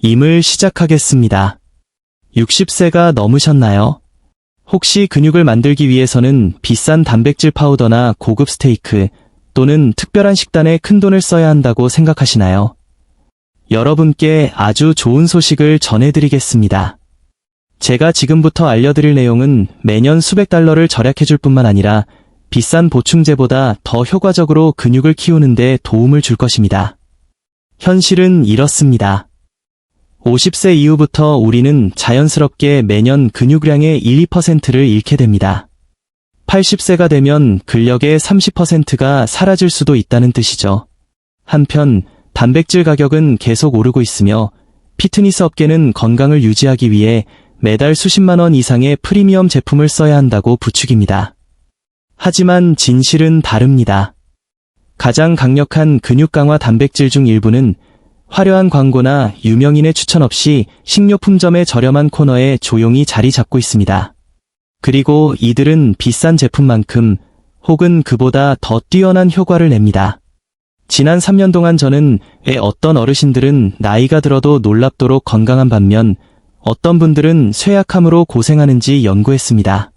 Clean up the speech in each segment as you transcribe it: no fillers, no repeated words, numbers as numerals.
임을 시작하겠습니다. 60세가 넘으셨나요? 혹시 근육을 만들기 위해서는 비싼 단백질 파우더나 고급 스테이크 또는 특별한 식단에 큰돈을 써야 한다고 생각하시나요? 여러분께 아주 좋은 소식을 전해드리겠습니다. 제가 지금부터 알려드릴 내용은 매년 수백 달러를 절약해줄 뿐만 아니라 비싼 보충제보다 더 효과적으로 근육을 키우는 데 도움을 줄 것입니다. 현실은 이렇습니다. 50세 이후부터 우리는 자연스럽게 매년 근육량의 1~2%를 잃게 됩니다. 80세가 되면 근력의 30%가 사라질 수도 있다는 뜻이죠. 한편 단백질 가격은 계속 오르고 있으며 피트니스 업계는 건강을 유지하기 위해 매달 수십만 원 이상의 프리미엄 제품을 써야 한다고 부추깁니다. 하지만 진실은 다릅니다. 가장 강력한 근육 강화 단백질 중 일부는 화려한 광고나 유명인의 추천 없이 식료품점의 저렴한 코너에 조용히 자리 잡고 있습니다. 그리고 이들은 비싼 제품만큼 혹은 그보다 더 뛰어난 효과를 냅니다. 지난 3년 동안 저는 왜 어떤 어르신들은 나이가 들어도 놀랍도록 건강한 반면 어떤 분들은 쇠약함으로 고생하는지 연구했습니다.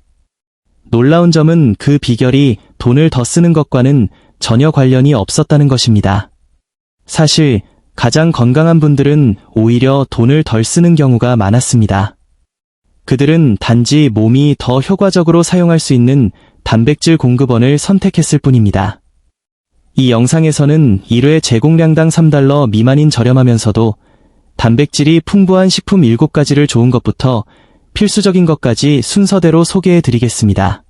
놀라운 점은 그 비결이 돈을 더 쓰는 것과는 전혀 관련이 없었다는 것입니다. 사실 가장 건강한 분들은 오히려 돈을 덜 쓰는 경우가 많았습니다. 그들은 단지 몸이 더 효과적으로 사용할 수 있는 단백질 공급원을 선택했을 뿐입니다. 이 영상에서는 1회 제공량당 3달러 미만인 저렴하면서도 단백질이 풍부한 식품 7가지를 좋은 것부터 필수적인 것까지 순서대로 소개해드리겠습니다.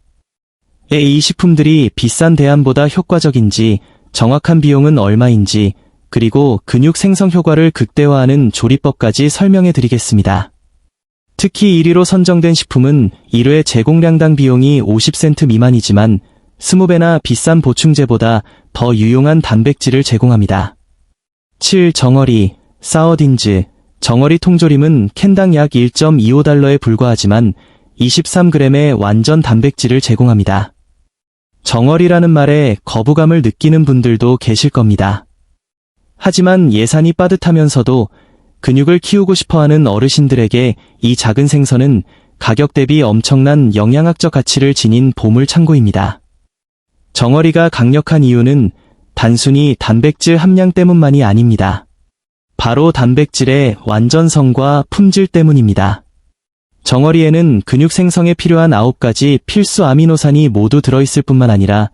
왜 이 식품들이 비싼 대안보다 효과적인지, 정확한 비용은 얼마인지, 그리고 근육 생성 효과를 극대화하는 조리법까지 설명해드리겠습니다. 특히 1위로 선정된 식품은 1회 제공량당 비용이 50센트 미만이지만 20배나 비싼 보충제보다 더 유용한 단백질을 제공합니다. 7. 정어리, 사어딘즈. 정어리 통조림은 캔당 약 1.25달러에 불과하지만 23g의 완전 단백질을 제공합니다. 정어리라는 말에 거부감을 느끼는 분들도 계실 겁니다. 하지만 예산이 빠듯하면서도 근육을 키우고 싶어하는 어르신들에게 이 작은 생선은 가격 대비 엄청난 영양학적 가치를 지닌 보물창고입니다. 정어리가 강력한 이유는 단순히 단백질 함량 때문만이 아닙니다. 바로 단백질의 완전성과 품질 때문입니다. 정어리에는 근육 생성에 필요한 9가지 필수 아미노산이 모두 들어있을 뿐만 아니라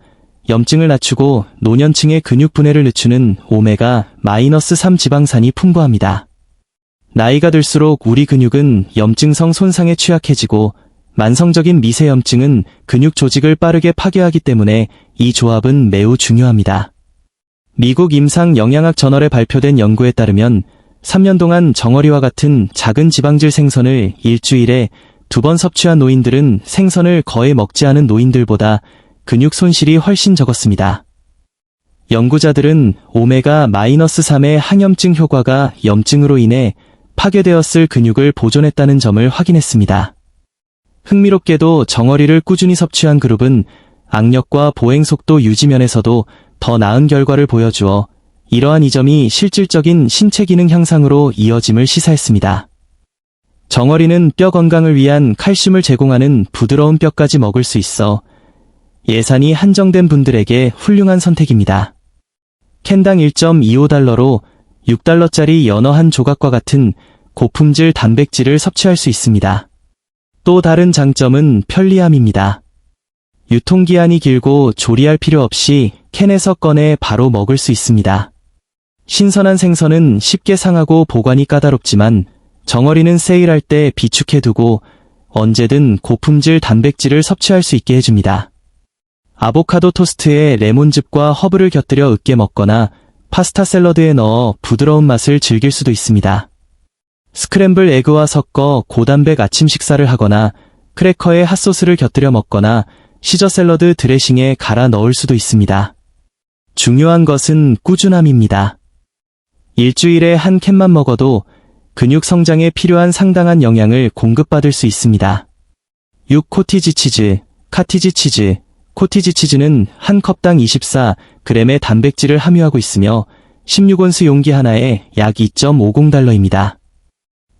염증을 낮추고 노년층의 근육 분해를 늦추는 오메가-3 지방산이 풍부합니다. 나이가 들수록 우리 근육은 염증성 손상에 취약해지고 만성적인 미세염증은 근육 조직을 빠르게 파괴하기 때문에 이 조합은 매우 중요합니다. 미국 임상영양학 저널에 발표된 연구에 따르면 3년 동안 정어리와 같은 작은 지방질 생선을 일주일에 2번 섭취한 노인들은 생선을 거의 먹지 않은 노인들보다 근육 손실이 훨씬 적었습니다. 연구자들은 오메가-3의 항염증 효과가 염증으로 인해 파괴되었을 근육을 보존했다는 점을 확인했습니다. 흥미롭게도 정어리를 꾸준히 섭취한 그룹은 악력과 보행 속도 유지 면에서도 더 나은 결과를 보여주어 이러한 이점이 실질적인 신체 기능 향상으로 이어짐을 시사했습니다. 정어리는 뼈 건강을 위한 칼슘을 제공하는 부드러운 뼈까지 먹을 수 있어 예산이 한정된 분들에게 훌륭한 선택입니다. 캔당 1.25달러로 6달러짜리 연어 한 조각과 같은 고품질 단백질을 섭취할 수 있습니다. 또 다른 장점은 편리함입니다. 유통기한이 길고 조리할 필요 없이 캔에서 꺼내 바로 먹을 수 있습니다. 신선한 생선은 쉽게 상하고 보관이 까다롭지만 정어리는 세일할 때 비축해두고 언제든 고품질 단백질을 섭취할 수 있게 해줍니다. 아보카도 토스트에 레몬즙과 허브를 곁들여 으깨 먹거나 파스타 샐러드에 넣어 부드러운 맛을 즐길 수도 있습니다. 스크램블 에그와 섞어 고단백 아침 식사를 하거나 크래커에 핫소스를 곁들여 먹거나 시저 샐러드 드레싱에 갈아 넣을 수도 있습니다. 중요한 것은 꾸준함입니다. 일주일에 한 캔만 먹어도 근육 성장에 필요한 상당한 영양을 공급받을 수 있습니다. 6. 코티지 치즈, 카티지 치즈. 코티지 치즈는 한 컵당 24g의 단백질을 함유하고 있으며 16온스 용기 하나에 약 2.50달러입니다.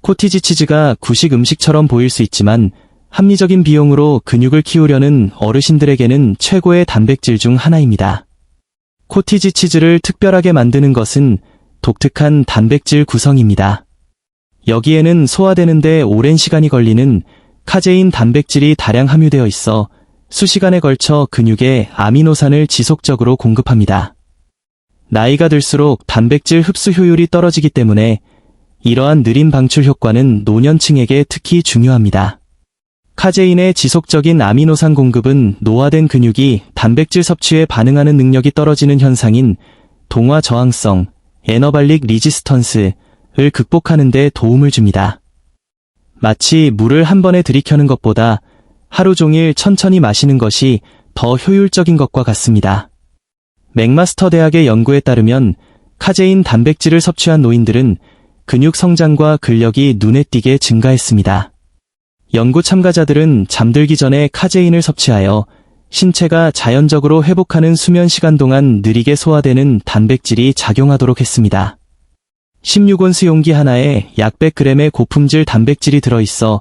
코티지 치즈가 구식 음식처럼 보일 수 있지만 합리적인 비용으로 근육을 키우려는 어르신들에게는 최고의 단백질 중 하나입니다. 코티지 치즈를 특별하게 만드는 것은 독특한 단백질 구성입니다. 여기에는 소화되는데 오랜 시간이 걸리는 카제인 단백질이 다량 함유되어 있어 수시간에 걸쳐 근육에 아미노산을 지속적으로 공급합니다. 나이가 들수록 단백질 흡수 효율이 떨어지기 때문에 이러한 느린 방출 효과는 노년층에게 특히 중요합니다. 카제인의 지속적인 아미노산 공급은 노화된 근육이 단백질 섭취에 반응하는 능력이 떨어지는 현상인 동화 저항성, 에너발릭 리지스턴스를 극복하는 데 도움을 줍니다. 마치 물을 한 번에 들이켜는 것보다 하루 종일 천천히 마시는 것이 더 효율적인 것과 같습니다. 맥마스터 대학의 연구에 따르면 카제인 단백질을 섭취한 노인들은 근육 성장과 근력이 눈에 띄게 증가했습니다. 연구 참가자들은 잠들기 전에 카제인을 섭취하여 신체가 자연적으로 회복하는 수면 시간 동안 느리게 소화되는 단백질이 작용하도록 했습니다. 16온스 용기 하나에 약 100g의 고품질 단백질이 들어있어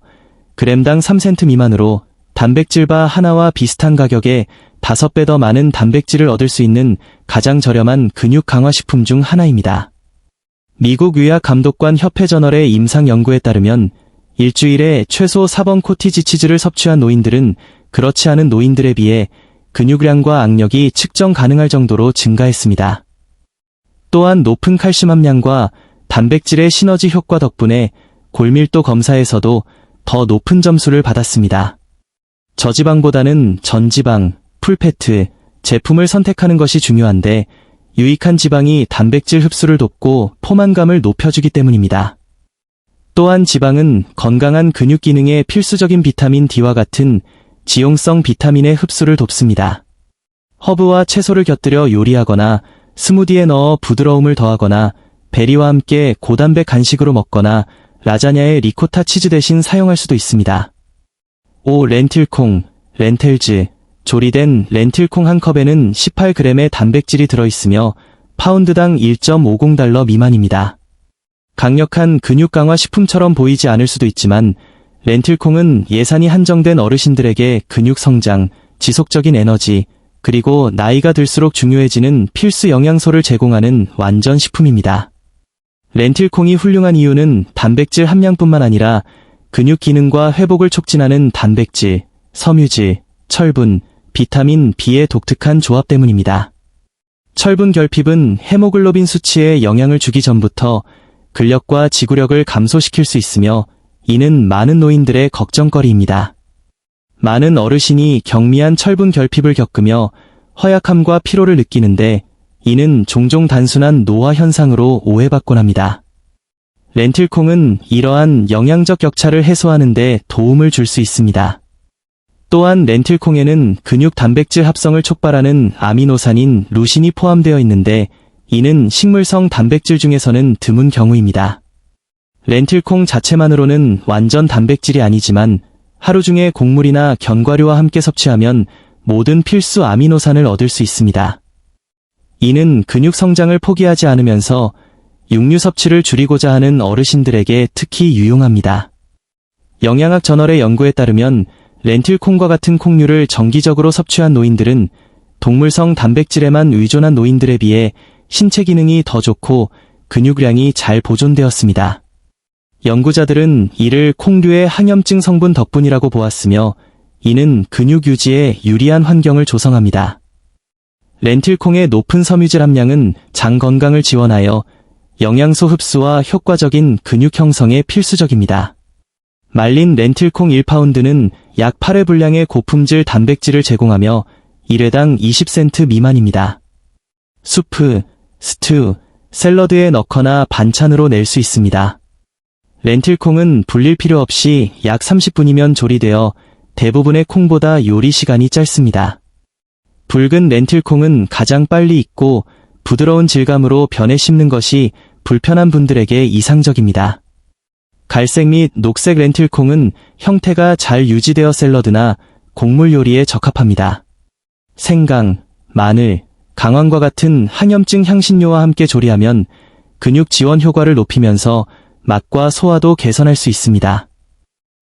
그램당 3센트 미만으로 단백질바 하나와 비슷한 가격에 5배 더 많은 단백질을 얻을 수 있는 가장 저렴한 근육 강화 식품 중 하나입니다. 미국 의학감독관 협회 저널의 임상 연구에 따르면 일주일에 최소 4번 코티지 치즈를 섭취한 노인들은 그렇지 않은 노인들에 비해 근육량과 악력이 측정 가능할 정도로 증가했습니다. 또한 높은 칼슘 함량과 단백질의 시너지 효과 덕분에 골밀도 검사에서도 더 높은 점수를 받았습니다. 저지방보다는 전지방, 풀패트, 제품을 선택하는 것이 중요한데 유익한 지방이 단백질 흡수를 돕고 포만감을 높여주기 때문입니다. 또한 지방은 건강한 근육 기능에 필수적인 비타민 D와 같은 지용성 비타민의 흡수를 돕습니다. 허브와 채소를 곁들여 요리하거나 스무디에 넣어 부드러움을 더하거나 베리와 함께 고단백 간식으로 먹거나 라자냐에 리코타 치즈 대신 사용할 수도 있습니다. 렌틸콩, 렌텔즈, 조리된 렌틸콩 한 컵에는 18g의 단백질이 들어있으며 파운드당 1.50달러 미만입니다. 강력한 근육 강화 식품처럼 보이지 않을 수도 있지만 렌틸콩은 예산이 한정된 어르신들에게 근육 성장, 지속적인 에너지, 그리고 나이가 들수록 중요해지는 필수 영양소를 제공하는 완전 식품입니다. 렌틸콩이 훌륭한 이유는 단백질 함량뿐만 아니라 근육 기능과 회복을 촉진하는 단백질, 섬유질, 철분, 비타민 B의 독특한 조합 때문입니다. 철분 결핍은 헤모글로빈 수치에 영향을 주기 전부터 근력과 지구력을 감소시킬 수 있으며 이는 많은 노인들의 걱정거리입니다. 많은 어르신이 경미한 철분 결핍을 겪으며 허약함과 피로를 느끼는데 이는 종종 단순한 노화 현상으로 오해받곤 합니다. 렌틸콩은 이러한 영양적 격차를 해소하는 데 도움을 줄 수 있습니다. 또한 렌틸콩에는 근육 단백질 합성을 촉발하는 아미노산인 루신이 포함되어 있는데 이는 식물성 단백질 중에서는 드문 경우입니다. 렌틸콩 자체만으로는 완전 단백질이 아니지만 하루 중에 곡물이나 견과류와 함께 섭취하면 모든 필수 아미노산을 얻을 수 있습니다. 이는 근육 성장을 포기하지 않으면서 육류 섭취를 줄이고자 하는 어르신들에게 특히 유용합니다. 영양학 저널의 연구에 따르면 렌틸콩과 같은 콩류를 정기적으로 섭취한 노인들은 동물성 단백질에만 의존한 노인들에 비해 신체 기능이 더 좋고 근육량이 잘 보존되었습니다. 연구자들은 이를 콩류의 항염증 성분 덕분이라고 보았으며 이는 근육 유지에 유리한 환경을 조성합니다. 렌틸콩의 높은 섬유질 함량은 장 건강을 지원하여 영양소 흡수와 효과적인 근육 형성에 필수적입니다. 말린 렌틸콩 1파운드는 약 8회 분량의 고품질 단백질을 제공하며 1회당 20센트 미만입니다. 수프, 스튜, 샐러드에 넣거나 반찬으로 낼 수 있습니다. 렌틸콩은 불릴 필요 없이 약 30분이면 조리되어 대부분의 콩보다 요리 시간이 짧습니다. 붉은 렌틸콩은 가장 빨리 익고 부드러운 질감으로 변에 씹는 것이 불편한 분들에게 이상적입니다. 갈색 및 녹색 렌틸콩은 형태가 잘 유지되어 샐러드나 곡물 요리에 적합합니다. 생강, 마늘, 강황과 같은 항염증 향신료와 함께 조리하면 근육 지원 효과를 높이면서 맛과 소화도 개선할 수 있습니다.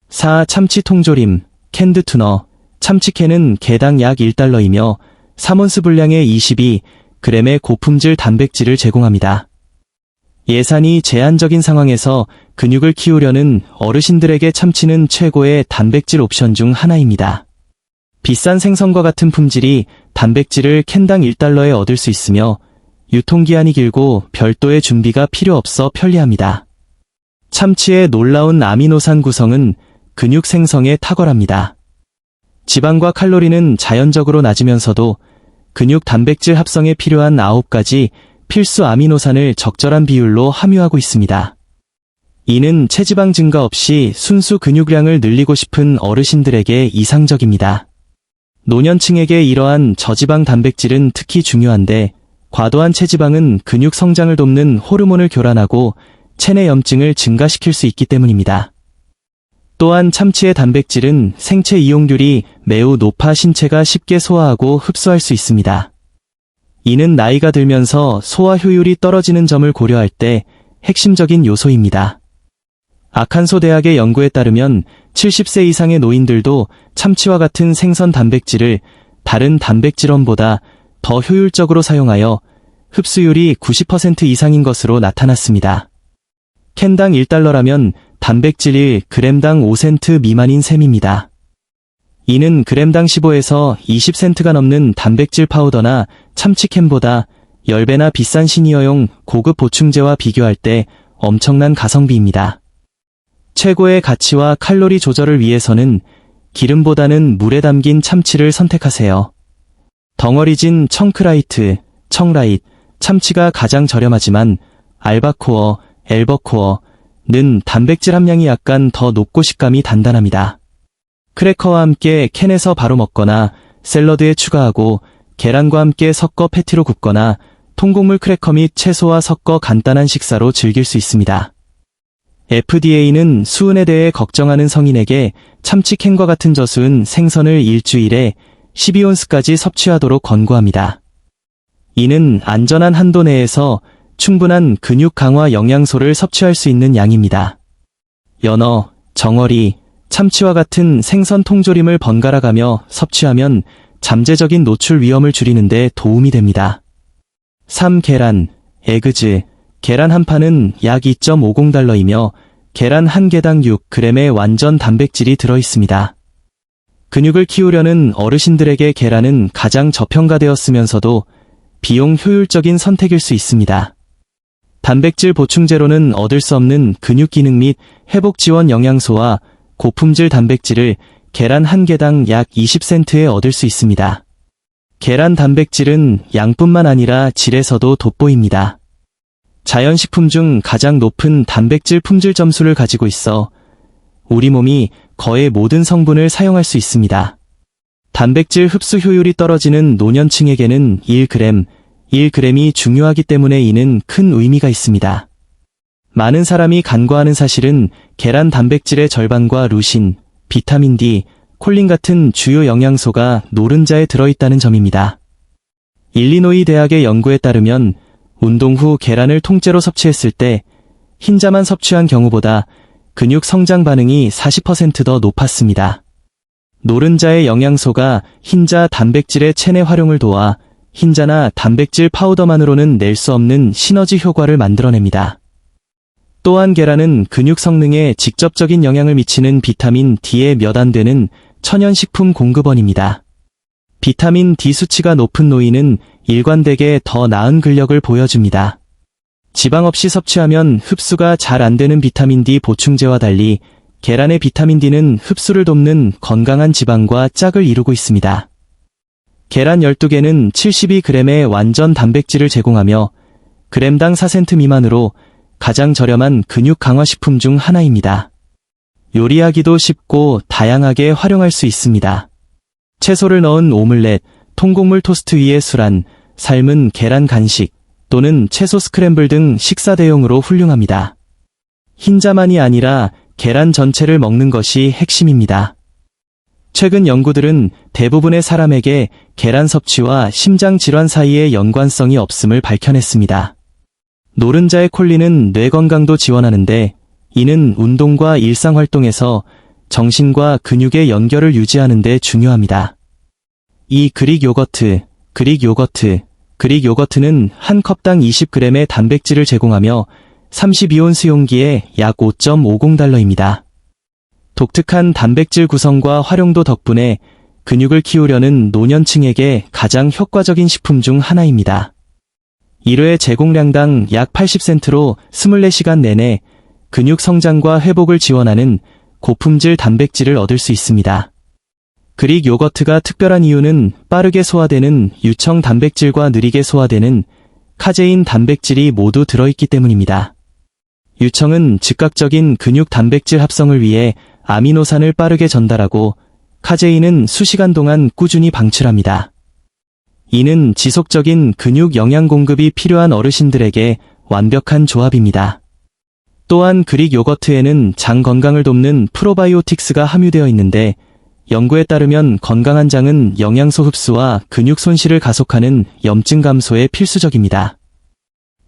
4. 참치 통조림, 캔드 투너. 참치캔은 개당 약 1달러이며 3온스 분량의 22g의 고품질 단백질을 제공합니다. 예산이 제한적인 상황에서 근육을 키우려는 어르신들에게 참치는 최고의 단백질 옵션 중 하나입니다. 비싼 생선과 같은 품질이 단백질을 캔당 1달러에 얻을 수 있으며 유통기한이 길고 별도의 준비가 필요 없어 편리합니다. 참치의 놀라운 아미노산 구성은 근육 생성에 탁월합니다. 지방과 칼로리는 자연적으로 낮으면서도 근육 단백질 합성에 필요한 9가지 필수 아미노산을 적절한 비율로 함유하고 있습니다. 이는 체지방 증가 없이 순수 근육량을 늘리고 싶은 어르신들에게 이상적입니다. 노년층에게 이러한 저지방 단백질은 특히 중요한데 과도한 체지방은 근육 성장을 돕는 호르몬을 교란하고 체내 염증을 증가시킬 수 있기 때문입니다. 또한 참치의 단백질은 생체 이용률이 매우 높아 신체가 쉽게 소화하고 흡수할 수 있습니다. 이는 나이가 들면서 소화 효율이 떨어지는 점을 고려할 때 핵심적인 요소입니다. 아칸소 대학의 연구에 따르면 70세 이상의 노인들도 참치와 같은 생선 단백질을 다른 단백질원보다 더 효율적으로 사용하여 흡수율이 90% 이상인 것으로 나타났습니다. 캔당 1달러라면 단백질 1g당 5센트 미만인 셈입니다. 이는 g당 15에서 20센트가 넘는 단백질 파우더나 참치캔보다 10배나 비싼 시니어용 고급 보충제와 비교할 때 엄청난 가성비입니다. 최고의 가치와 칼로리 조절을 위해서는 기름보다는 물에 담긴 참치를 선택하세요. 덩어리진 청크라이트, 청라잇, 참치가 가장 저렴하지만 알바코어, 엘버코어는 단백질 함량이 약간 더 높고 식감이 단단합니다. 크래커와 함께 캔에서 바로 먹거나 샐러드에 추가하고 계란과 함께 섞어 패티로 굽거나 통곡물 크래커 및 채소와 섞어 간단한 식사로 즐길 수 있습니다. FDA는 수은에 대해 걱정하는 성인에게 참치캔과 같은 저수은 생선을 일주일에 12온스까지 섭취하도록 권고합니다. 이는 안전한 한도 내에서 충분한 근육 강화 영양소를 섭취할 수 있는 양입니다. 연어, 정어리, 참치와 같은 생선 통조림을 번갈아 가며 섭취하면 잠재적인 노출 위험을 줄이는 데 도움이 됩니다. 3. 계란, 에그즈. 계란 한 판은 약 2.50달러이며 계란 한 개당 6g의 완전 단백질이 들어있습니다. 근육을 키우려는 어르신들에게 계란은 가장 저평가되었으면서도 비용 효율적인 선택일 수 있습니다. 단백질 보충제로는 얻을 수 없는 근육 기능 및 회복 지원 영양소와 고품질 단백질을 계란 한 개당 약 20센트에 얻을 수 있습니다. 계란 단백질은 양뿐만 아니라 질에서도 돋보입니다. 자연식품 중 가장 높은 단백질 품질 점수를 가지고 있어 우리 몸이 거의 모든 성분을 사용할 수 있습니다. 단백질 흡수 효율이 떨어지는 노년층에게는 1g이 중요하기 때문에 이는 큰 의미가 있습니다. 많은 사람이 간과하는 사실은 계란 단백질의 절반과 루신, 비타민 D, 콜린 같은 주요 영양소가 노른자에 들어있다는 점입니다. 일리노이 대학의 연구에 따르면 운동 후 계란을 통째로 섭취했을 때 흰자만 섭취한 경우보다 근육 성장 반응이 40% 더 높았습니다. 노른자의 영양소가 흰자 단백질의 체내 활용을 도와 흰자나 단백질 파우더만으로는 낼 수 없는 시너지 효과를 만들어냅니다. 또한 계란은 근육 성능에 직접적인 영향을 미치는 비타민 D에 몇 안 되는 천연식품 공급원입니다. 비타민 D 수치가 높은 노인은 일관되게 더 나은 근력을 보여줍니다. 지방 없이 섭취하면 흡수가 잘 안 되는 비타민 D 보충제와 달리 계란의 비타민 D는 흡수를 돕는 건강한 지방과 짝을 이루고 있습니다. 계란 12개는 72g의 완전 단백질을 제공하며 g당 4센트 미만으로 가장 저렴한 근육 강화 식품 중 하나입니다. 요리하기도 쉽고 다양하게 활용할 수 있습니다. 채소를 넣은 오믈렛, 통곡물 토스트 위에 술안, 삶은 계란 간식 또는 채소 스크램블 등 식사 대용으로 훌륭합니다. 흰자만이 아니라 계란 전체를 먹는 것이 핵심입니다. 최근 연구들은 대부분의 사람에게 계란 섭취와 심장 질환 사이의 연관성이 없음을 밝혀냈습니다. 노른자의 콜린은 뇌 건강도 지원하는데 이는 운동과 일상활동에서 정신과 근육의 연결을 유지하는 데 중요합니다. 이 그릭 요거트는 한 컵당 20g의 단백질을 제공하며 32온스 용기에 약 5.50달러입니다. 독특한 단백질 구성과 활용도 덕분에 근육을 키우려는 노년층에게 가장 효과적인 식품 중 하나입니다. 1회 제공량당 약 80센트로 24시간 내내 근육 성장과 회복을 지원하는 고품질 단백질을 얻을 수 있습니다. 그릭 요거트가 특별한 이유는 빠르게 소화되는 유청 단백질과 느리게 소화되는 카제인 단백질이 모두 들어있기 때문입니다. 유청은 즉각적인 근육 단백질 합성을 위해 아미노산을 빠르게 전달하고 카제인은 수시간 동안 꾸준히 방출합니다. 이는 지속적인 근육 영양 공급이 필요한 어르신들에게 완벽한 조합입니다. 또한 그릭 요거트에는 장 건강을 돕는 프로바이오틱스가 함유되어 있는데 연구에 따르면 건강한 장은 영양소 흡수와 근육 손실을 가속하는 염증 감소에 필수적입니다.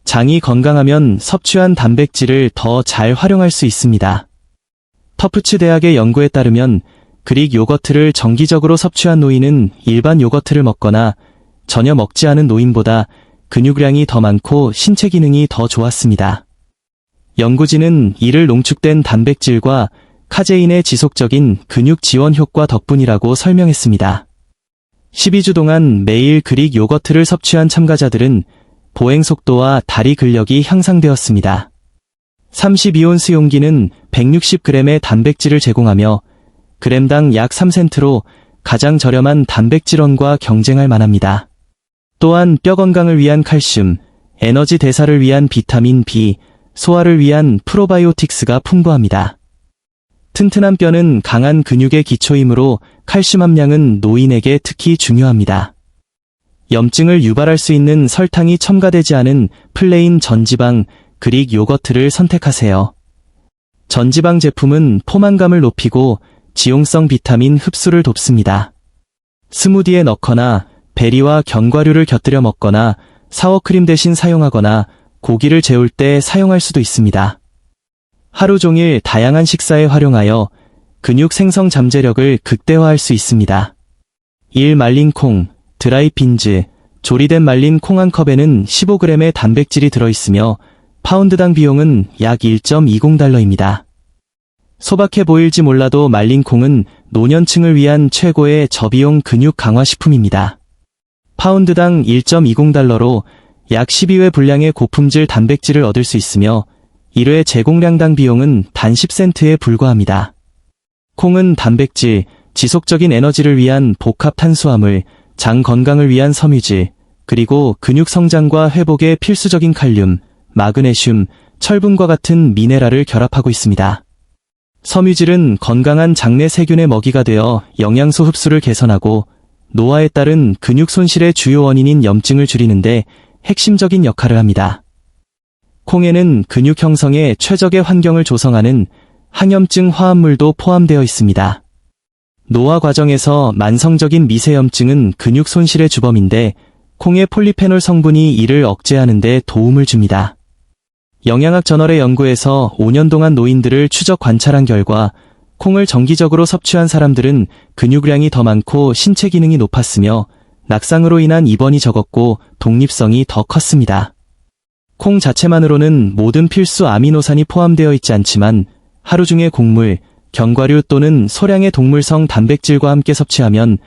장이 건강하면 섭취한 단백질을 더 잘 활용할 수 있습니다. 터프츠 대학의 연구에 따르면 그릭 요거트를 정기적으로 섭취한 노인은 일반 요거트를 먹거나 전혀 먹지 않은 노인보다 근육량이 더 많고 신체 기능이 더 좋았습니다. 연구진은 이를 농축된 단백질과 카제인의 지속적인 근육 지원 효과 덕분이라고 설명했습니다. 12주 동안 매일 그릭 요거트를 섭취한 참가자들은 보행 속도와 다리 근력이 향상되었습니다. 32온스 용기는 160g의 단백질을 제공하며 그램당 약 3센트로 가장 저렴한 단백질원과 경쟁할 만합니다. 또한 뼈 건강을 위한 칼슘, 에너지 대사를 위한 비타민 B, 소화를 위한 프로바이오틱스가 풍부합니다. 튼튼한 뼈는 강한 근육의 기초이므로 칼슘 함량은 노인에게 특히 중요합니다. 염증을 유발할 수 있는 설탕이 첨가되지 않은 플레인 전지방 그릭 요거트를 선택하세요. 전지방 제품은 포만감을 높이고 지용성 비타민 흡수를 돕습니다. 스무디에 넣거나 베리와 견과류를 곁들여 먹거나 사워크림 대신 사용하거나 고기를 재울 때 사용할 수도 있습니다. 하루 종일 다양한 식사에 활용하여 근육 생성 잠재력을 극대화할 수 있습니다. 1. 말린 콩, 드라이 빈즈, 조리된 말린 콩 한 컵에는 15g의 단백질이 들어있으며 파운드당 비용은 약 1.20달러입니다. 소박해 보일지 몰라도 말린 콩은 노년층을 위한 최고의 저비용 근육 강화 식품입니다. 파운드당 1.20달러로 약 12회 분량의 고품질 단백질을 얻을 수 있으며 1회 제공량당 비용은 단 10센트에 불과합니다. 콩은 단백질, 지속적인 에너지를 위한 복합 탄수화물, 장 건강을 위한 섬유질, 그리고 근육 성장과 회복에 필수적인 칼륨, 마그네슘, 철분과 같은 미네랄을 결합하고 있습니다. 섬유질은 건강한 장내 세균의 먹이가 되어 영양소 흡수를 개선하고 노화에 따른 근육 손실의 주요 원인인 염증을 줄이는데 핵심적인 역할을 합니다. 콩에는 근육 형성에 최적의 환경을 조성하는 항염증 화합물도 포함되어 있습니다. 노화 과정에서 만성적인 미세염증은 근육 손실의 주범인데 콩의 폴리페놀 성분이 이를 억제하는 데 도움을 줍니다. 영양학 저널의 연구에서 5년 동안 노인들을 추적 관찰한 결과 콩을 정기적으로 섭취한 사람들은 근육량이 더 많고 신체 기능이 높았으며 낙상으로 인한 입원이 적었고 독립성이 더 컸습니다. 콩 자체만으로는 모든 필수 아미노산이 포함되어 있지 않지만 하루 중에 곡물, 견과류 또는 소량의 동물성 단백질과 함께 섭취하면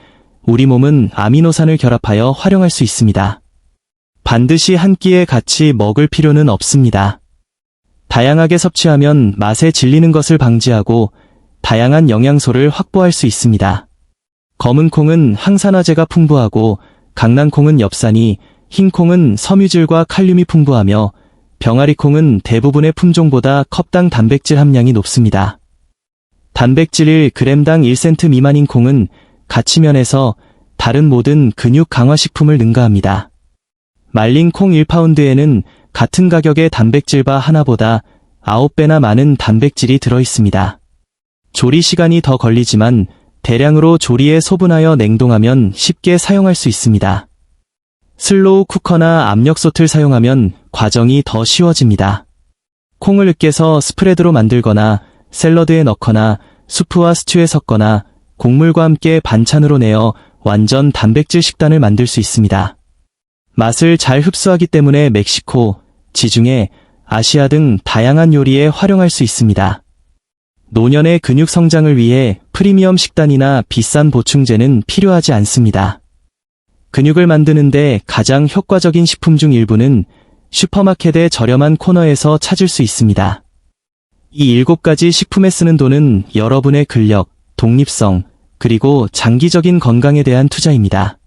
우리 몸은 아미노산을 결합하여 활용할 수 있습니다. 반드시 한 끼에 같이 먹을 필요는 없습니다. 다양하게 섭취하면 맛에 질리는 것을 방지하고 다양한 영양소를 확보할 수 있습니다. 검은 콩은 항산화제가 풍부하고 강낭콩은 엽산이, 흰 콩은 섬유질과 칼륨이 풍부하며 병아리 콩은 대부분의 품종보다 컵당 단백질 함량이 높습니다. 단백질 1g당 1센트 미만인 콩은 가치면에서 다른 모든 근육 강화 식품을 능가합니다. 말린 콩 1파운드에는 같은 가격의 단백질바 하나보다 9배나 많은 단백질이 들어있습니다. 조리 시간이 더 걸리지만 대량으로 조리에 소분하여 냉동하면 쉽게 사용할 수 있습니다. 슬로우 쿠커나 압력솥을 사용하면 과정이 더 쉬워집니다. 콩을 으깨서 스프레드로 만들거나 샐러드에 넣거나 수프와 스튜에 섞거나 곡물과 함께 반찬으로 내어 완전 단백질 식단을 만들 수 있습니다. 맛을 잘 흡수하기 때문에 멕시코, 지중해, 아시아 등 다양한 요리에 활용할 수 있습니다. 노년의 근육 성장을 위해 프리미엄 식단이나 비싼 보충제는 필요하지 않습니다. 근육을 만드는데 가장 효과적인 식품 중 일부는 슈퍼마켓의 저렴한 코너에서 찾을 수 있습니다. 이 7가지 식품에 쓰는 돈은 여러분의 근력, 독립성, 그리고 장기적인 건강에 대한 투자입니다.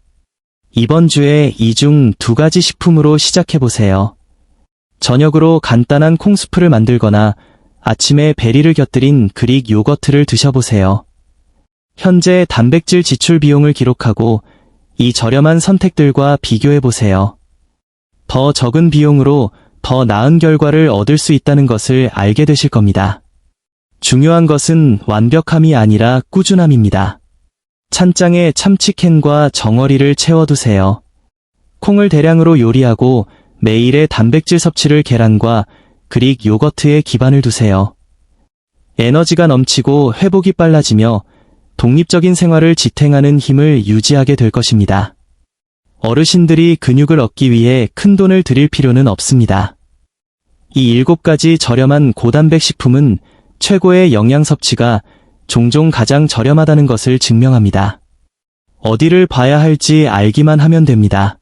이번 주에 이 중 2가지 식품으로 시작해보세요. 저녁으로 간단한 콩수프를 만들거나 아침에 베리를 곁들인 그릭 요거트를 드셔보세요. 현재 단백질 지출 비용을 기록하고 이 저렴한 선택들과 비교해보세요. 더 적은 비용으로 더 나은 결과를 얻을 수 있다는 것을 알게 되실 겁니다. 중요한 것은 완벽함이 아니라 꾸준함입니다. 찬장에 참치캔과 정어리를 채워두세요. 콩을 대량으로 요리하고 매일의 단백질 섭취를 계란과 그릭 요거트에 기반을 두세요. 에너지가 넘치고 회복이 빨라지며 독립적인 생활을 지탱하는 힘을 유지하게 될 것입니다. 어르신들이 근육을 얻기 위해 큰 돈을 들일 필요는 없습니다. 이 7가지 저렴한 고단백 식품은 최고의 영양 섭취가 종종 가장 저렴하다는 것을 증명합니다. 어디를 봐야 할지 알기만 하면 됩니다.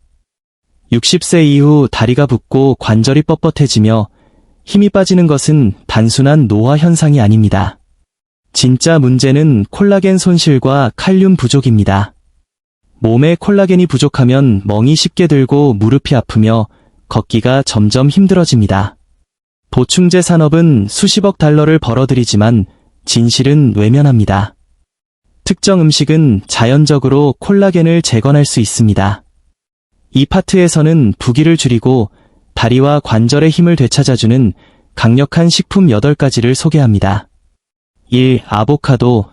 60세 이후 다리가 붓고 관절이 뻣뻣해지며 힘이 빠지는 것은 단순한 노화 현상이 아닙니다. 진짜 문제는 콜라겐 손실과 칼륨 부족입니다. 몸에 콜라겐이 부족하면 멍이 쉽게 들고 무릎이 아프며 걷기가 점점 힘들어집니다. 보충제 산업은 수십억 달러를 벌어들이지만 진실은 외면합니다. 특정 음식은 자연적으로 콜라겐을 재건할 수 있습니다. 이 파트에서는 부기를 줄이고 다리와 관절의 힘을 되찾아주는 강력한 식품 8가지를 소개합니다. 1. 아보카도.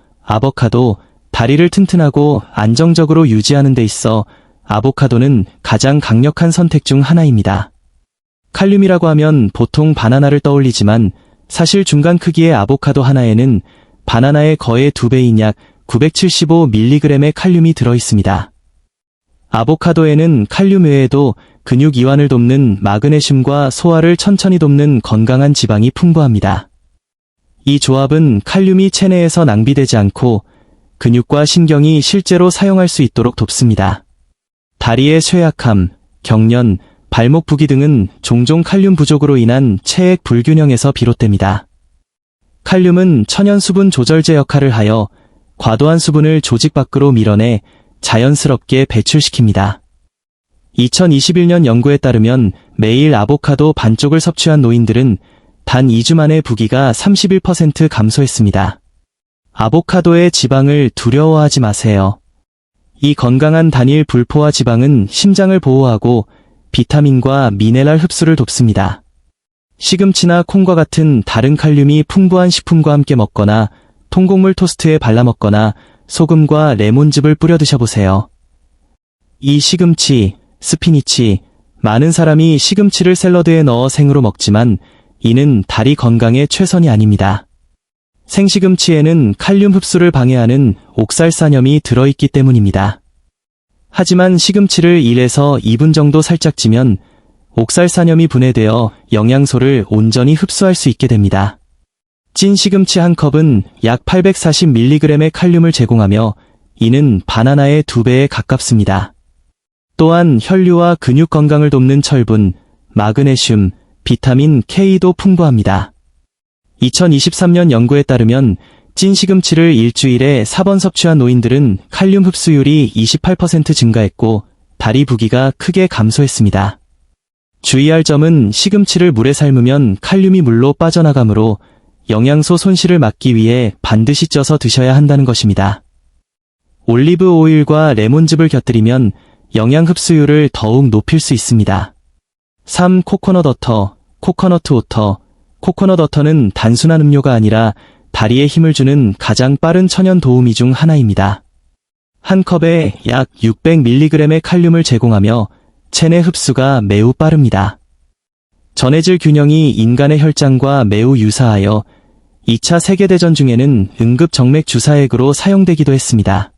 다리를 튼튼하고 안정적으로 유지하는 데 있어 아보카도는 가장 강력한 선택 중 하나입니다. 칼륨이라고 하면 보통 바나나를 떠올리지만 사실 중간 크기의 아보카도 하나에는 바나나의 거의 2배인 약 975mg의 칼륨이 들어있습니다. 아보카도에는 칼륨 외에도 근육 이완을 돕는 마그네슘과 소화를 천천히 돕는 건강한 지방이 풍부합니다. 이 조합은 칼륨이 체내에서 낭비되지 않고 근육과 신경이 실제로 사용할 수 있도록 돕습니다. 다리의 쇠약함, 경련, 발목 부기 등은 종종 칼륨 부족으로 인한 체액 불균형에서 비롯됩니다. 칼륨은 천연 수분 조절제 역할을 하여 과도한 수분을 조직 밖으로 밀어내 자연스럽게 배출시킵니다. 2021년 연구에 따르면 매일 아보카도 반쪽을 섭취한 노인들은 단 2주 만에 부기가 31% 감소했습니다. 아보카도의 지방을 두려워하지 마세요. 이 건강한 단일 불포화 지방은 심장을 보호하고 비타민과 미네랄 흡수를 돕습니다. 시금치나 콩과 같은 다른 칼륨이 풍부한 식품과 함께 먹거나 통곡물 토스트에 발라 먹거나 소금과 레몬즙을 뿌려 드셔보세요. 이 시금치, 스피니치, 많은 사람이 시금치를 샐러드에 넣어 생으로 먹지만 이는 다리 건강에 최선이 아닙니다. 생시금치에는 칼륨 흡수를 방해하는 옥살산염이 들어있기 때문입니다. 하지만 시금치를 1에서 2분 정도 살짝 찌면 옥살산염이 분해되어 영양소를 온전히 흡수할 수 있게 됩니다. 찐 시금치 한 컵은 약 840mg의 칼륨을 제공하며 이는 바나나의 2배에 가깝습니다. 또한 혈류와 근육 건강을 돕는 철분, 마그네슘, 비타민 K도 풍부합니다. 2023년 연구에 따르면 찐 시금치를 일주일에 4번 섭취한 노인들은 칼륨 흡수율이 28% 증가했고 다리 부기가 크게 감소했습니다. 주의할 점은 시금치를 물에 삶으면 칼륨이 물로 빠져나가므로 영양소 손실을 막기 위해 반드시 쪄서 드셔야 한다는 것입니다. 올리브 오일과 레몬즙을 곁들이면 영양 흡수율을 더욱 높일 수 있습니다. 3. 코코넛 워터. 코코넛 워터는 단순한 음료가 아니라 다리에 힘을 주는 가장 빠른 천연 도우미 중 하나입니다. 한 컵에 약 600mg의 칼륨을 제공하며 체내 흡수가 매우 빠릅니다. 전해질 균형이 인간의 혈장과 매우 유사하여 2차 세계대전 중에는 응급 정맥 주사액으로 사용되기도 했습니다.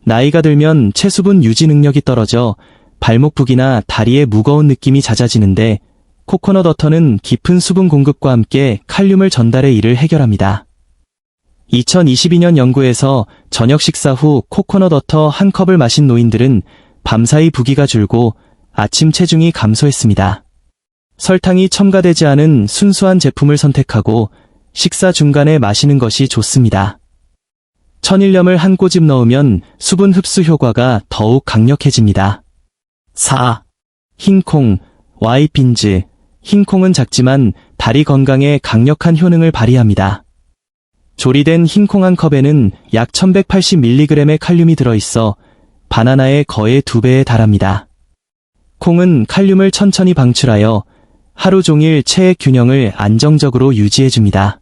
나이가 들면 체수분 유지 능력이 떨어져 발목부기나 다리에 무거운 느낌이 잦아지는데 코코넛 워터는 깊은 수분 공급과 함께 칼륨을 전달해 이를 해결합니다. 2022년 연구에서 저녁 식사 후 코코넛 워터 한 컵을 마신 노인들은 밤사이 부기가 줄고 아침 체중이 감소했습니다. 설탕이 첨가되지 않은 순수한 제품을 선택하고 식사 중간에 마시는 것이 좋습니다. 천일염을 한 꼬집 넣으면 수분 흡수 효과가 더욱 강력해집니다. 4. 흰콩, 와이핀즈. 흰콩은 작지만 다리 건강에 강력한 효능을 발휘합니다. 조리된 흰콩 한 컵에는 약 1180mg의 칼륨이 들어있어 바나나의 거의 2배에 달합니다. 콩은 칼륨을 천천히 방출하여 하루 종일 체액 균형을 안정적으로 유지해줍니다.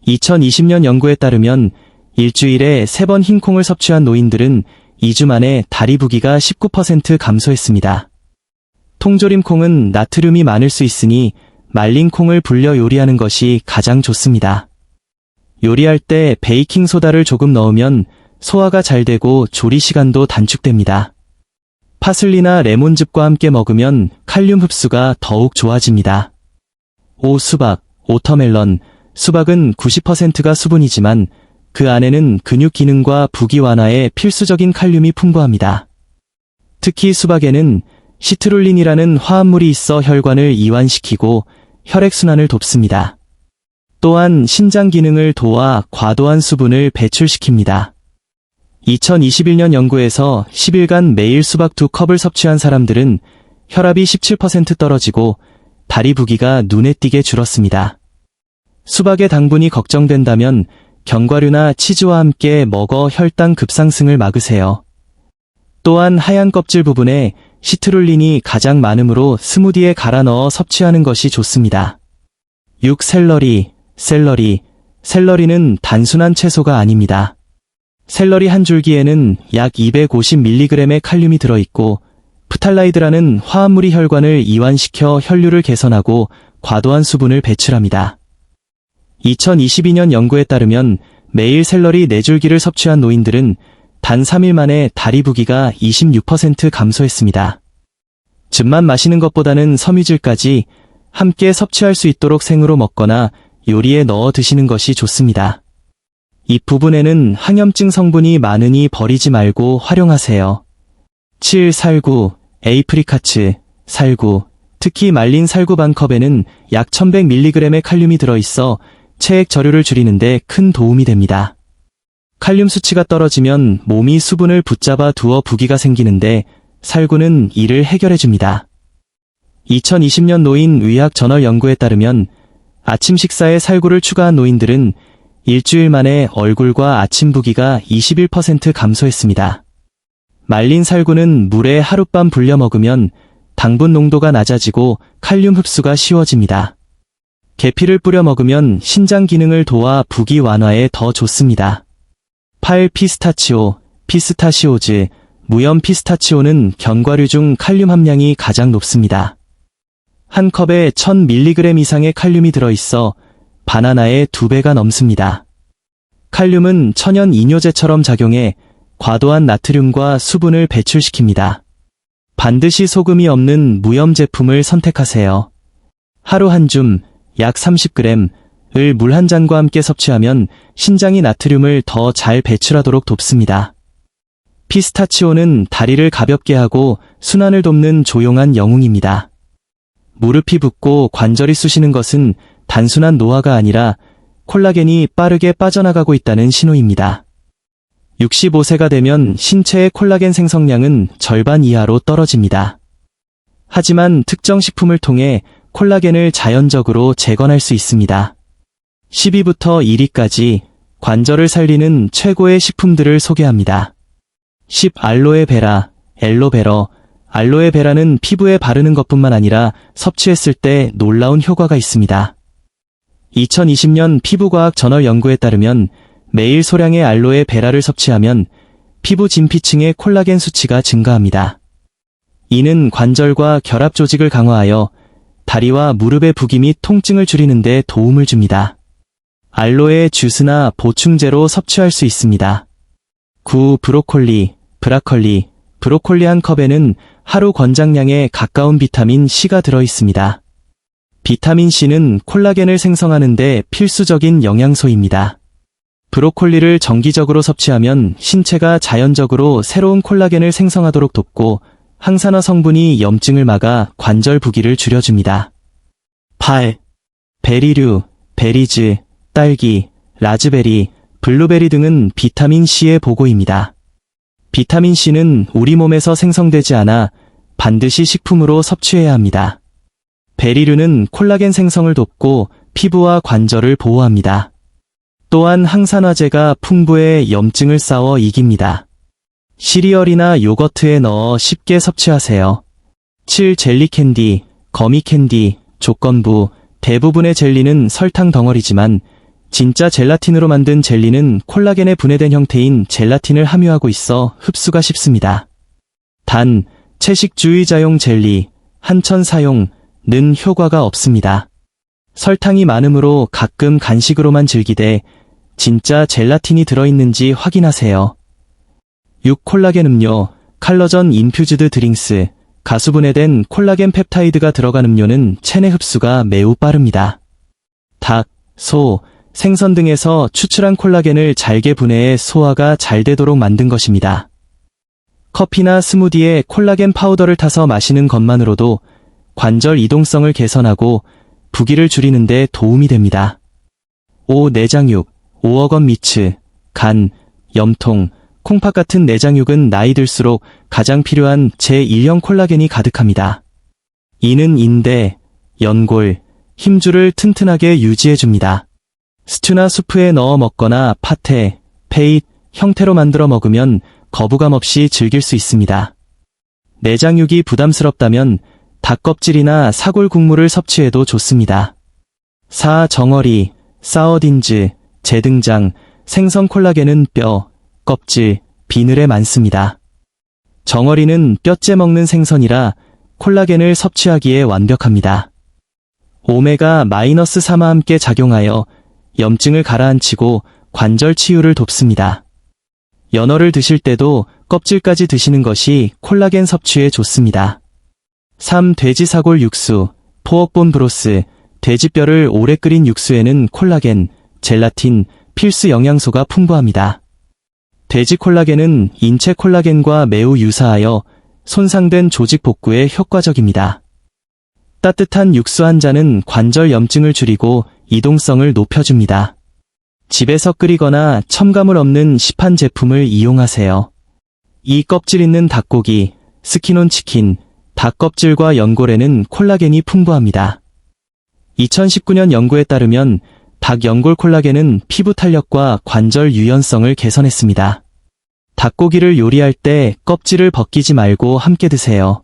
2020년 연구에 따르면 일주일에 3번 흰콩을 섭취한 노인들은 2주 만에 다리 부기가 19% 감소했습니다. 통조림콩은 나트륨이 많을 수 있으니 말린 콩을 불려 요리하는 것이 가장 좋습니다. 요리할 때 베이킹소다를 조금 넣으면 소화가 잘 되고 조리 시간도 단축됩니다. 파슬리나 레몬즙과 함께 먹으면 칼륨 흡수가 더욱 좋아집니다. 5. 수박, 오터멜론. 수박은 90%가 수분이지만 그 안에는 근육 기능과 부기 완화에 필수적인 칼륨이 풍부합니다. 특히 수박에는 시트룰린이라는 화합물이 있어 혈관을 이완시키고 혈액순환을 돕습니다. 또한 신장 기능을 도와 과도한 수분을 배출시킵니다. 2021년 연구에서 10일간 매일 수박 2컵을 섭취한 사람들은 혈압이 17% 떨어지고 다리 부기가 눈에 띄게 줄었습니다. 수박의 당분이 걱정된다면 견과류나 치즈와 함께 먹어 혈당 급상승을 막으세요. 또한 하얀 껍질 부분에 시트룰린이 가장 많으므로 스무디에 갈아 넣어 섭취하는 것이 좋습니다. 6. 샐러리. 샐러리는 단순한 채소가 아닙니다. 샐러리 한 줄기에는 약 250mg의 칼륨이 들어있고 프탈라이드라는 화합물이 혈관을 이완시켜 혈류를 개선하고 과도한 수분을 배출합니다. 2022년 연구에 따르면 매일 샐러리 4줄기를 섭취한 노인들은 단 3일 만에 다리 부기가 26% 감소했습니다. 즙만 마시는 것보다는 섬유질까지 함께 섭취할 수 있도록 생으로 먹거나 요리에 넣어 드시는 것이 좋습니다. 이 부분에는 항염증 성분이 많으니 버리지 말고 활용하세요. 7. 살구, 에이프리카츠, 살구. 특히 말린 살구 반 컵에는 약 1100mg의 칼륨이 들어있어 체액 저류를 줄이는데 큰 도움이 됩니다. 칼륨 수치가 떨어지면 몸이 수분을 붙잡아 두어 부기가 생기는데 살구는 이를 해결해줍니다. 2020년 노인 의학 저널 연구에 따르면 아침 식사에 살구를 추가한 노인들은 일주일 만에 얼굴과 아침 부기가 21% 감소했습니다. 말린 살구는 물에 하룻밤 불려 먹으면 당분 농도가 낮아지고 칼륨 흡수가 쉬워집니다. 계피를 뿌려 먹으면 신장 기능을 도와 부기 완화에 더 좋습니다. 8. 피스타치오즈. 무염 피스타치오는 견과류 중 칼륨 함량이 가장 높습니다. 한 컵에 1000mg 이상의 칼륨이 들어있어 바나나의 2배가 넘습니다. 칼륨은 천연 이뇨제처럼 작용해 과도한 나트륨과 수분을 배출시킵니다. 반드시 소금이 없는 무염 제품을 선택하세요. 하루 한 줌, 약 30g을 물 한 잔과 함께 섭취하면 신장이 나트륨을 더 잘 배출하도록 돕습니다. 피스타치오는 다리를 가볍게 하고 순환을 돕는 조용한 영웅입니다. 무릎이 붓고 관절이 쑤시는 것은 단순한 노화가 아니라 콜라겐이 빠르게 빠져나가고 있다는 신호입니다. 65세가 되면 신체의 콜라겐 생성량은 절반 이하로 떨어집니다. 하지만 특정 식품을 통해 콜라겐을 자연적으로 재건할 수 있습니다. 10위부터 1위까지 관절을 살리는 최고의 식품들을 소개합니다. 10. 알로에베라, 엘로베러. 알로에베라는 피부에 바르는 것뿐만 아니라 섭취했을 때 놀라운 효과가 있습니다. 2020년 피부과학 저널 연구에 따르면 매일 소량의 알로에베라를 섭취하면 피부 진피층의 콜라겐 수치가 증가합니다. 이는 관절과 결합 조직을 강화하여 다리와 무릎의 부기 및 통증을 줄이는 데 도움을 줍니다. 알로에 주스나 보충제로 섭취할 수 있습니다. 9. 브로콜리 한 컵에는 하루 권장량에 가까운 비타민 C가 들어있습니다. 비타민 C는 콜라겐을 생성하는 데 필수적인 영양소입니다. 브로콜리를 정기적으로 섭취하면 신체가 자연적으로 새로운 콜라겐을 생성하도록 돕고 항산화 성분이 염증을 막아 관절 부기를 줄여줍니다. 8. 베리류, 베리즈, 딸기, 라즈베리, 블루베리 등은 비타민 C의 보고입니다. 비타민 C는 우리 몸에서 생성되지 않아 반드시 식품으로 섭취해야 합니다. 베리류는 콜라겐 생성을 돕고 피부와 관절을 보호합니다. 또한 항산화제가 풍부해 염증을 싸워 이깁니다. 시리얼이나 요거트에 넣어 쉽게 섭취하세요. 7. 젤리 캔디, 거미 캔디, 조건부, 대부분의 젤리는 설탕 덩어리지만 진짜 젤라틴으로 만든 젤리는 콜라겐에 분해된 형태인 젤라틴을 함유하고 있어 흡수가 쉽습니다. 단, 채식주의자용 젤리, 한천 사용는 효과가 없습니다. 설탕이 많으므로 가끔 간식으로만 즐기되 진짜 젤라틴이 들어있는지 확인하세요. 6. 콜라겐 음료, 칼러전 인퓨즈드 드링스, 가수분해된 콜라겐 펩타이드가 들어간 음료는 체내 흡수가 매우 빠릅니다. 닭, 소, 생선 등에서 추출한 콜라겐을 잘게 분해해 소화가 잘 되도록 만든 것입니다. 커피나 스무디에 콜라겐 파우더를 타서 마시는 것만으로도 관절 이동성을 개선하고 부기를 줄이는 데 도움이 됩니다. 5. 내장육, 오어건 미츠, 간, 염통, 콩팥 같은 내장육은 나이 들수록 가장 필요한 제1형 콜라겐이 가득합니다. 이는 인대, 연골, 힘줄을 튼튼하게 유지해줍니다. 스튜나 수프에 넣어 먹거나 파테, 페잇 형태로 만들어 먹으면 거부감 없이 즐길 수 있습니다. 내장육이 부담스럽다면 닭껍질이나 사골 국물을 섭취해도 좋습니다. 4. 정어리, 사어딘즈, 재등장, 생선 콜라겐은 뼈, 껍질, 비늘에 많습니다. 정어리는 뼈째 먹는 생선이라 콜라겐을 섭취하기에 완벽합니다. 오메가-3와 함께 작용하여 염증을 가라앉히고 관절 치유를 돕습니다. 연어를 드실 때도 껍질까지 드시는 것이 콜라겐 섭취에 좋습니다. 3. 돼지 사골 육수, 포억본 브로스, 돼지뼈를 오래 끓인 육수에는 콜라겐, 젤라틴, 필수 영양소가 풍부합니다. 돼지 콜라겐은 인체 콜라겐과 매우 유사하여 손상된 조직 복구에 효과적입니다. 따뜻한 육수 한 잔은 관절 염증을 줄이고 이동성을 높여줍니다. 집에서 끓이거나 첨가물 없는 시판 제품을 이용하세요. 이 껍질 있는 닭고기, 스킨온 치킨, 닭껍질과 연골에는 콜라겐이 풍부합니다. 2019년 연구에 따르면 닭 연골 콜라겐은 피부 탄력과 관절 유연성을 개선했습니다. 닭고기를 요리할 때 껍질을 벗기지 말고 함께 드세요.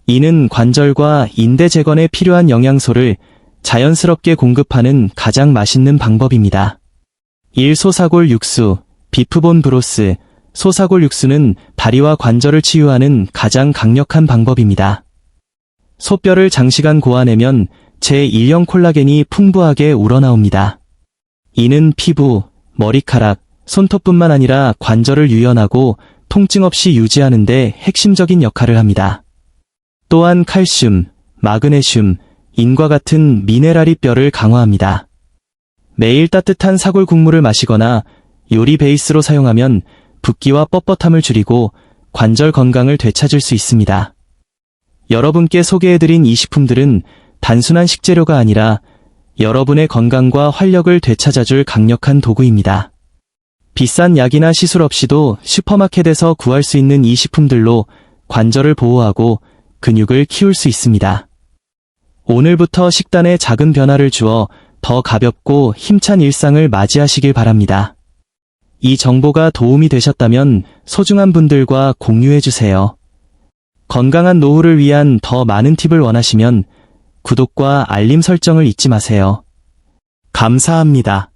이는 관절과 인대 재건에 필요한 영양소를 자연스럽게 공급하는 가장 맛있는 방법입니다. 1. 소사골 육수, 비프본 브로스, 소사골 육수는 다리와 관절을 치유하는 가장 강력한 방법입니다. 소뼈를 장시간 고아내면 제1형 콜라겐이 풍부하게 우러나옵니다. 이는 피부, 머리카락, 손톱뿐만 아니라 관절을 유연하고 통증 없이 유지하는 데 핵심적인 역할을 합니다. 또한 칼슘, 마그네슘, 인과 같은 미네랄이 뼈를 강화합니다. 매일 따뜻한 사골 국물을 마시거나 요리 베이스로 사용하면 붓기와 뻣뻣함을 줄이고 관절 건강을 되찾을 수 있습니다. 여러분께 소개해드린 이 식품들은 단순한 식재료가 아니라 여러분의 건강과 활력을 되찾아줄 강력한 도구입니다. 비싼 약이나 시술 없이도 슈퍼마켓에서 구할 수 있는 이 식품들로 관절을 보호하고 근육을 키울 수 있습니다. 오늘부터 식단에 작은 변화를 주어 더 가볍고 힘찬 일상을 맞이하시길 바랍니다. 이 정보가 도움이 되셨다면 소중한 분들과 공유해주세요. 건강한 노후를 위한 더 많은 팁을 원하시면 구독과 알림 설정을 잊지 마세요. 감사합니다.